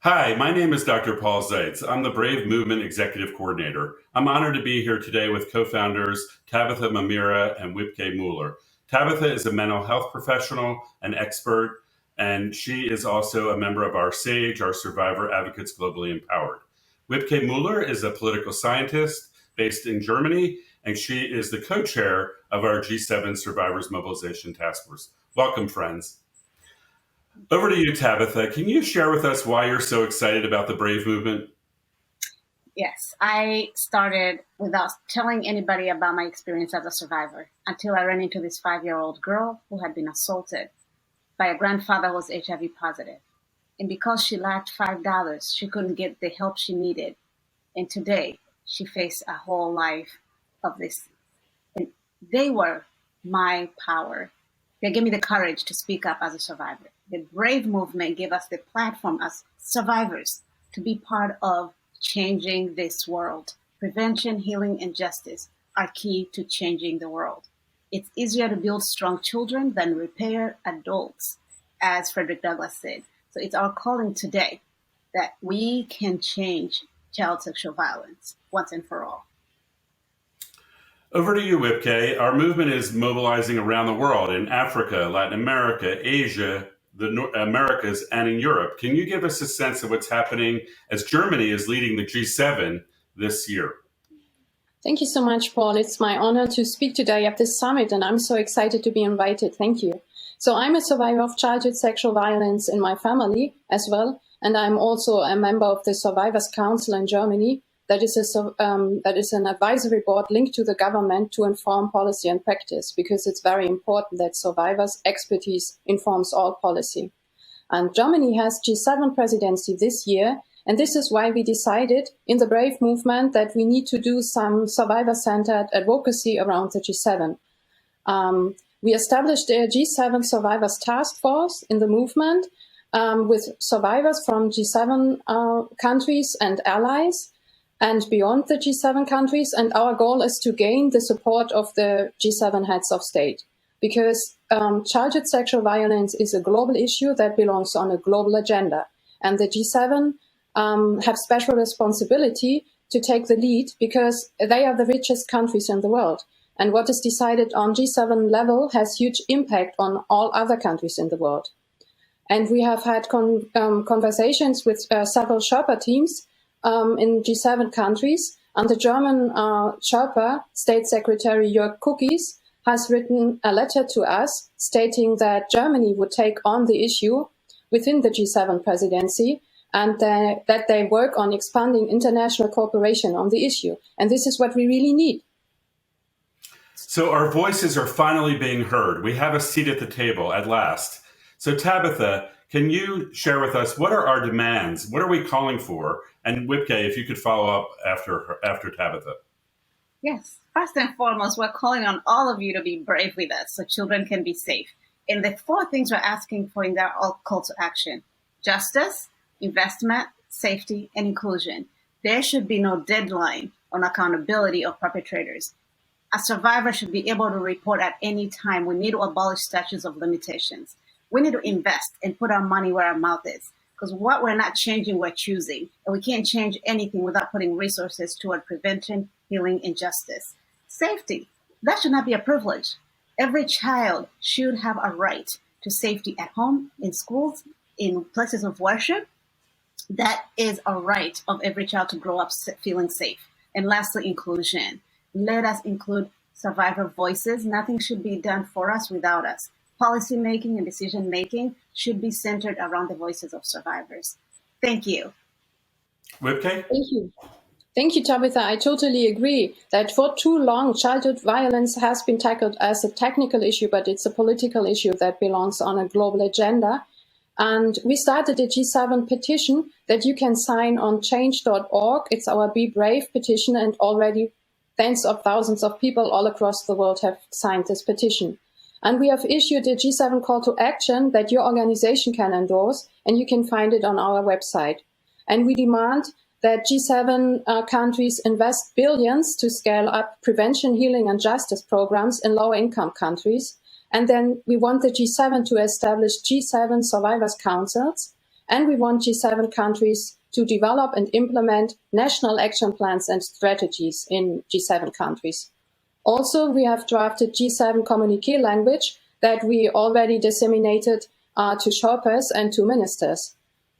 Hi, my name is Dr. Paul Zeitz. I'm the Brave Movement Executive Coordinator. I'm honored to be here today with co-founders Tabitha Mpamira and Wibke Müller. Tabitha is a mental health professional, an expert, and she is also a member of our SAGE, our Survivor Advocates Globally Empowered. Wibke Müller is a political scientist based in Germany, and she is the co-chair of our G7 Survivors Mobilization Task Force. Welcome, friends. Over to you, Tabitha. Can you share with us why you're so excited about the Brave movement? Yes, I started without telling anybody about my experience as a survivor until I ran into this 5-year-old girl who had been assaulted by a grandfather who was HIV positive. And because she lacked $5, she couldn't get the help she needed. And today, she faced a whole life of this. And they were my power. They gave me the courage to speak up as a survivor. The Brave movement gave us the platform as survivors to be part of changing this world. Prevention, healing, and justice are key to changing the world. It's easier to build strong children than repair adults, as Frederick Douglass said. So it's our calling today that we can change child sexual violence once and for all. Over to you, Wibke. Our movement is mobilizing around the world in Africa, Latin America, Asia, the Americas, and in Europe. Can you give us a sense of what's happening as Germany is leading the G7 this year? Thank you so much, Paul. It's my honor to speak today at this summit, and I'm so excited to be invited. Thank you. So I'm a survivor of childhood sexual violence in my family as well, and I'm also a member of the Survivors Council in Germany. That is an advisory board linked to the government to inform policy and practice, because it's very important that survivors' expertise informs all policy. And Germany has G7 presidency this year, and this is why we decided in the Brave movement that we need to do some survivor-centered advocacy around the G7. We established a G7 Survivors Task Force in the movement with survivors from G7 countries and allies, and beyond the G7 countries. And our goal is to gain the support of the G7 heads of state, because childhood sexual violence is a global issue that belongs on a global agenda. And the G7 have special responsibility to take the lead, because they are the richest countries in the world. And what is decided on G7 level has huge impact on all other countries in the world. And we have had conversations with several Sherpa teams in G7 countries, and the German Sherpa State Secretary Jörg Kukies has written a letter to us stating that Germany would take on the issue within the G7 presidency, and that they work on expanding international cooperation on the issue. And this is what we really need. So our voices are finally being heard. We have a seat at the table at last. So Tabitha, can you share with us, what are our demands? What are we calling for? And Wibke, if you could follow up after Tabitha. Yes. First and foremost, we're calling on all of you to be brave with us so children can be safe. And the 4 things we're asking for in that all call to action: justice, investment, safety, and inclusion. There should be no deadline on accountability of perpetrators. A survivor should be able to report at any time. We need to abolish statutes of limitations. We need to invest and put our money where our mouth is, because what we're not changing, we're choosing. And we can't change anything without putting resources toward prevention, healing, and justice. Safety, that should not be a privilege. Every child should have a right to safety at home, in schools, in places of worship. That is a right of every child to grow up feeling safe. And lastly, inclusion. Let us include survivor voices. Nothing should be done for us without us. Policy making and decision making should be centered around the voices of survivors. Thank you. Wibke? Thank you. Thank you, Tabitha. I totally agree that for too long, childhood violence has been tackled as a technical issue, but it's a political issue that belongs on a global agenda. And we started a G7 petition that you can sign on change.org. It's our Be Brave petition, and already tens of thousands of people all across the world have signed this petition. And we have issued a G7 call to action that your organization can endorse, and you can find it on our website. And we demand that G7 countries invest billions to scale up prevention, healing, and justice programs in lower-income countries. And then we want the G7 to establish G7 survivors councils And we want G7 countries to develop and implement national action plans and strategies in G7 countries. Also, we have drafted G7 communique language that we already disseminated to Sherpas and to ministers.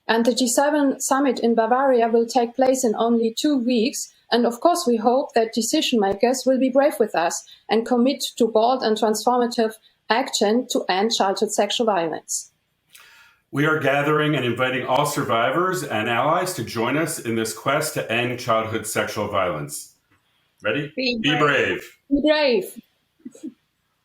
And the G7 summit in Bavaria will take place in only 2 weeks. And of course, we hope that decision makers will be brave with us and commit to bold and transformative action to end childhood sexual violence. We are gathering and inviting all survivors and allies to join us in this quest to end childhood sexual violence. Ready? Be brave. Be brave.